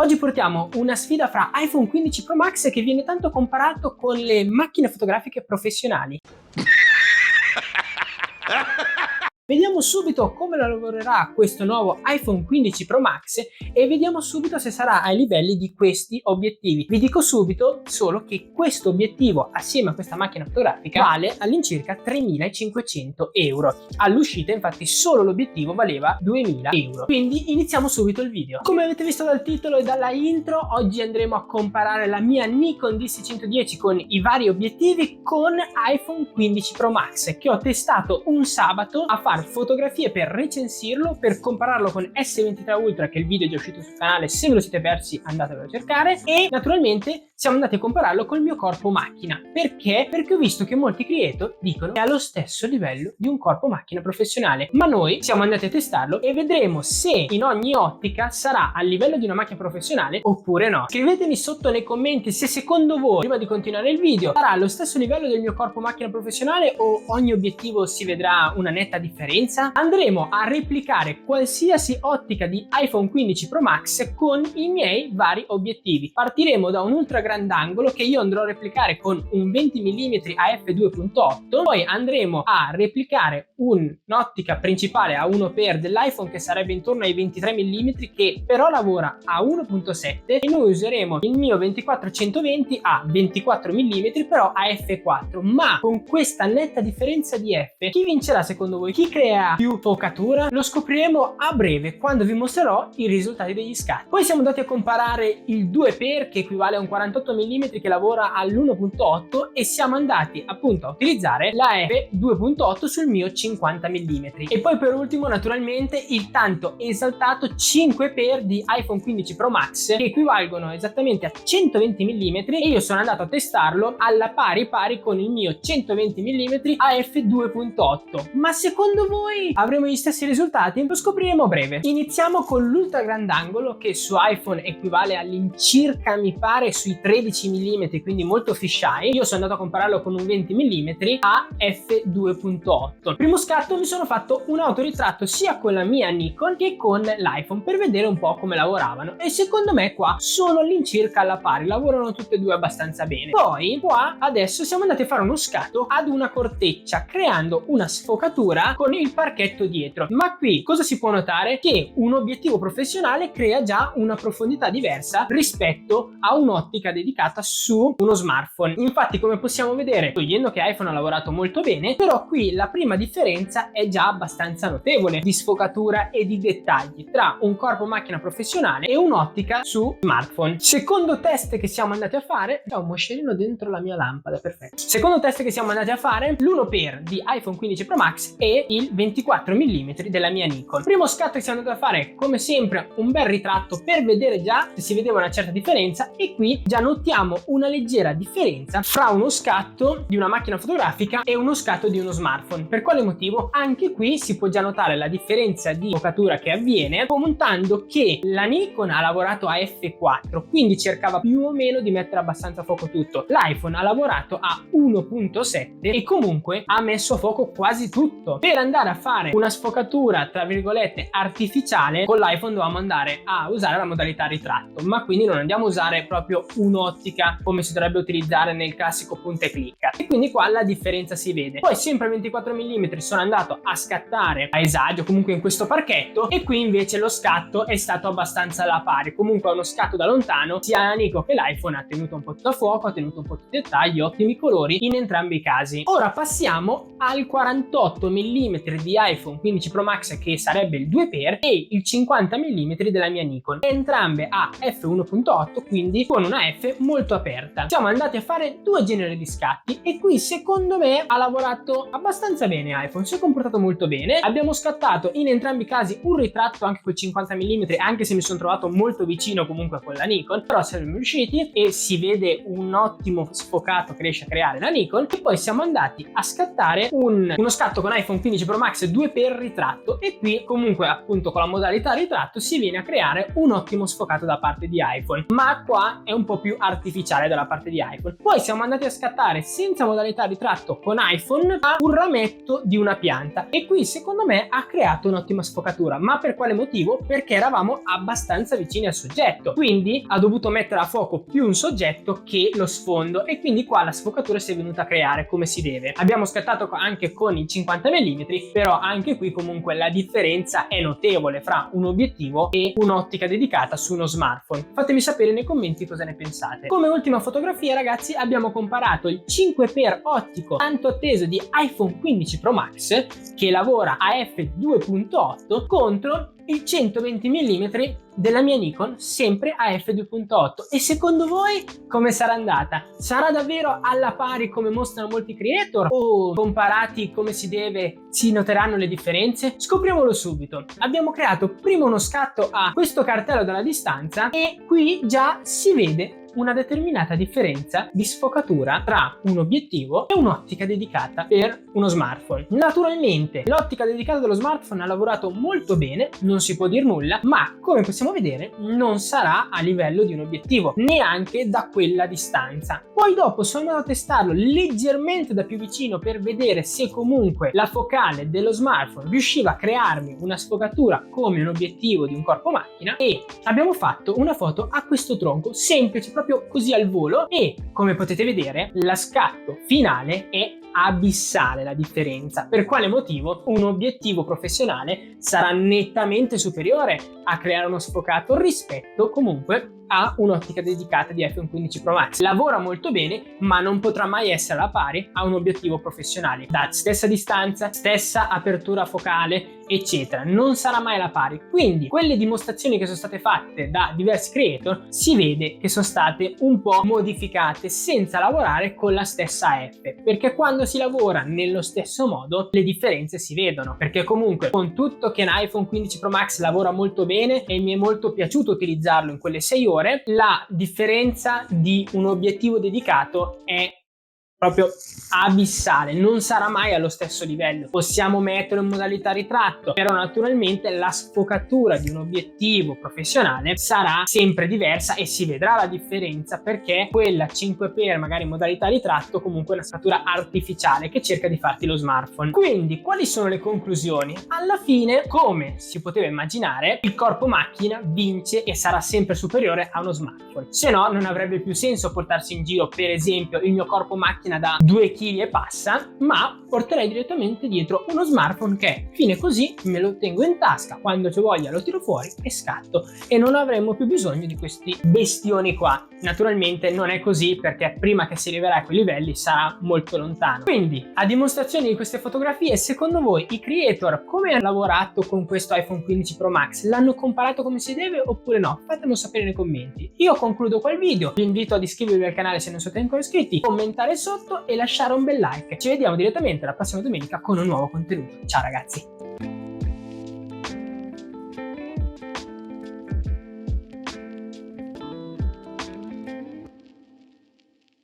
Oggi portiamo una sfida fra iPhone 15 Pro Max che viene tanto comparato con le macchine fotografiche professionali. Vediamo subito come lavorerà questo nuovo iPhone 15 Pro Max e vediamo subito se sarà ai livelli di questi obiettivi. Vi dico subito solo che questo obiettivo assieme a questa macchina fotografica vale all'incirca 3.500 euro. All'uscita infatti solo l'obiettivo valeva 2.000 euro. Quindi iniziamo subito il video. Come avete visto dal titolo e dalla intro, oggi andremo a comparare la mia Nikon D610 con i vari obiettivi con iPhone 15 Pro Max che ho testato un sabato a fare fotografie per recensirlo, per compararlo con S23 Ultra, che il video è già uscito sul canale. Se ve lo siete persi andatevelo a cercare. E naturalmente siamo andati a compararlo col mio corpo macchina. Perché? Perché ho visto che molti creator dicono che è allo stesso livello di un corpo macchina professionale, ma noi siamo andati a testarlo e vedremo se in ogni ottica sarà al livello di una macchina professionale oppure no. Scrivetemi sotto nei commenti se secondo voi, prima di continuare il video, sarà allo stesso livello del mio corpo macchina professionale o ogni obiettivo si vedrà una netta differenza. Andremo a replicare qualsiasi ottica di iPhone 15 Pro Max con i miei vari obiettivi. Partiremo da un ultra grandangolo che io andrò a replicare con un 20 mm a f2.8, poi andremo a replicare un'ottica principale a 1x dell'iPhone che sarebbe intorno ai 23 mm che però lavora a 1.7 e noi useremo il mio 24-120 a 24 mm però a f4, ma con questa netta differenza di f. Chi vincerà secondo voi? Chi crea più focatura? Lo scopriremo a breve quando vi mostrerò i risultati degli scatti. Poi siamo andati a comparare il 2x che equivale a un 48 mm che lavora all'1.8 e siamo andati appunto a utilizzare la f2.8 sul mio 50 mm. E poi per ultimo naturalmente il tanto esaltato 5x di iPhone 15 Pro Max che equivalgono esattamente a 120 mm e io sono andato a testarlo alla pari con il mio 120 mm a f2.8. Ma secondo voi avremo gli stessi risultati? Lo scopriremo a breve. Iniziamo con l'ultra grandangolo che su iPhone equivale all'incirca mi pare sui 13 mm, quindi molto fisheye. Io sono andato a compararlo con un 20 mm a f2.8. Primo scatto mi sono fatto un autoritratto sia con la mia Nikon che con l'iPhone per vedere un po' come lavoravano e secondo me qua sono all'incirca alla pari, lavorano tutte e due abbastanza bene. Poi qua adesso siamo andati a fare uno scatto ad una corteccia creando una sfocatura con il parchetto dietro. Ma qui cosa si può notare? Che un obiettivo professionale crea già una profondità diversa rispetto a un'ottica dedicata su uno smartphone. Infatti come possiamo vedere, togliendo che iPhone ha lavorato molto bene, però qui la prima differenza è già abbastanza notevole di sfocatura e di dettagli tra un corpo macchina professionale e un'ottica su smartphone. Secondo test che siamo andati a fare, c'è un moscerino dentro la mia lampada, perfetto. Secondo test che siamo andati a fare, l'1x di iPhone 15 Pro Max e il 24 mm della mia Nikon. Primo scatto che siamo andati a fare, come sempre, un bel ritratto per vedere già se si vedeva una certa differenza e qui già notiamo una leggera differenza fra uno scatto di una macchina fotografica e uno scatto di uno smartphone. Per quale motivo? Anche qui si può già notare la differenza di focatura che avviene contando che la Nikon ha lavorato a f4, quindi cercava più o meno di mettere abbastanza a fuoco tutto. L'iPhone ha lavorato a 1.7 e comunque ha messo a fuoco quasi tutto. Per andare a fare una sfocatura tra virgolette artificiale con l'iPhone dovevamo andare a usare la modalità ritratto, ma quindi non andiamo a usare proprio un'ottica come si dovrebbe utilizzare nel classico punta e clicca e quindi qua la differenza si vede. Poi sempre a 24 mm sono andato a scattare a esagio comunque in questo parchetto e qui invece lo scatto è stato abbastanza alla pari, comunque a uno scatto da lontano sia la Nikon che l'iPhone ha tenuto un po' tutto a fuoco, ha tenuto un po' tutti i dettagli, ottimi colori in entrambi i casi. Ora passiamo al 48 mm di iPhone 15 Pro Max che sarebbe il 2x e il 50 mm della mia Nikon, entrambe a f1.8 quindi con una f molto aperta. Siamo andati a fare due generi di scatti e qui secondo me ha lavorato abbastanza bene iPhone, si è comportato molto bene. Abbiamo scattato in entrambi i casi un ritratto anche col 50 mm anche se mi sono trovato molto vicino comunque con la Nikon, però siamo riusciti e si vede un ottimo sfocato che riesce a creare la Nikon. E poi siamo andati a scattare uno scatto con iPhone 15 Pro Max 2x ritratto, e qui comunque appunto con la modalità ritratto si viene a creare un ottimo sfocato da parte di iPhone, ma qua è un po' più artificiale dalla parte di iPhone. Poi siamo andati a scattare senza modalità ritratto con iPhone a un rametto di una pianta, e qui secondo me ha creato un'ottima sfocatura. Ma per quale motivo? Perché eravamo abbastanza vicini al soggetto, quindi ha dovuto mettere a fuoco più un soggetto che lo sfondo, e quindi qua la sfocatura si è venuta a creare come si deve. Abbiamo scattato anche con il 50 mm, però anche qui comunque la differenza è notevole fra un obiettivo e un'ottica dedicata su uno smartphone. Fatemi sapere nei commenti cosa ne pensate. Come ultima fotografia, ragazzi, abbiamo comparato il 5x ottico tanto atteso di iPhone 15 Pro Max che lavora a f2.8 contro il 120 mm della mia Nikon, sempre a f2.8. E secondo voi come sarà andata? Sarà davvero alla pari come mostrano molti creator, o comparati come si deve si noteranno le differenze? Scopriamolo subito. Abbiamo creato prima uno scatto a questo cartello dalla distanza, e qui già si vede una determinata differenza di sfocatura tra un obiettivo e un'ottica dedicata per uno smartphone. Naturalmente l'ottica dedicata dello smartphone ha lavorato molto bene, non si può dir nulla, ma come possiamo vedere non sarà a livello di un obiettivo, neanche da quella distanza. Poi dopo sono andato a testarlo leggermente da più vicino per vedere se comunque la focale dello smartphone riusciva a crearmi una sfocatura come un obiettivo di un corpo macchina, e abbiamo fatto una foto a questo tronco semplice, proprio così al volo, e come potete vedere la scatto finale è abissale la differenza. Per quale motivo? Un obiettivo professionale sarà nettamente superiore a creare uno sfocato rispetto comunque a un'ottica dedicata di iPhone 15 Pro Max. Lavora molto bene, ma non potrà mai essere alla pari a un obiettivo professionale. Da stessa distanza, stessa apertura focale, eccetera. Non sarà mai alla pari. Quindi quelle dimostrazioni che sono state fatte da diversi creator si vede che sono state un po' modificate senza lavorare con la stessa F, perché quando si lavora nello stesso modo le differenze si vedono. Perché comunque, con tutto che un iPhone 15 Pro Max lavora molto bene e mi è molto piaciuto utilizzarlo in quelle 6 ore, la differenza di un obiettivo dedicato è proprio abissale, non sarà mai allo stesso livello. Possiamo metterlo in modalità ritratto, però naturalmente la sfocatura di un obiettivo professionale sarà sempre diversa e si vedrà la differenza, perché quella 5x magari in modalità ritratto comunque è una sfocatura artificiale che cerca di farti lo smartphone. Quindi quali sono le conclusioni? Alla fine, come si poteva immaginare, il corpo macchina vince e sarà sempre superiore a uno smartphone, se no non avrebbe più senso portarsi in giro per esempio il mio corpo macchina da 2 kg e passa, ma porterei direttamente dietro uno smartphone che fine così me lo tengo in tasca, quando c'ho voglia lo tiro fuori e scatto, e non avremmo più bisogno di questi bestioni qua. Naturalmente non è così, perché prima che si arriverà a quei livelli sarà molto lontano. Quindi, a dimostrazione di queste fotografie, secondo voi i creator come hanno lavorato con questo iPhone 15 Pro Max? L'hanno comparato come si deve oppure no? Fatemelo sapere nei commenti. Io concludo qua il video, vi invito ad iscrivervi al canale se non siete ancora iscritti, commentare sotto e lasciare un bel like. Ci vediamo direttamente la prossima domenica con un nuovo contenuto. Ciao ragazzi!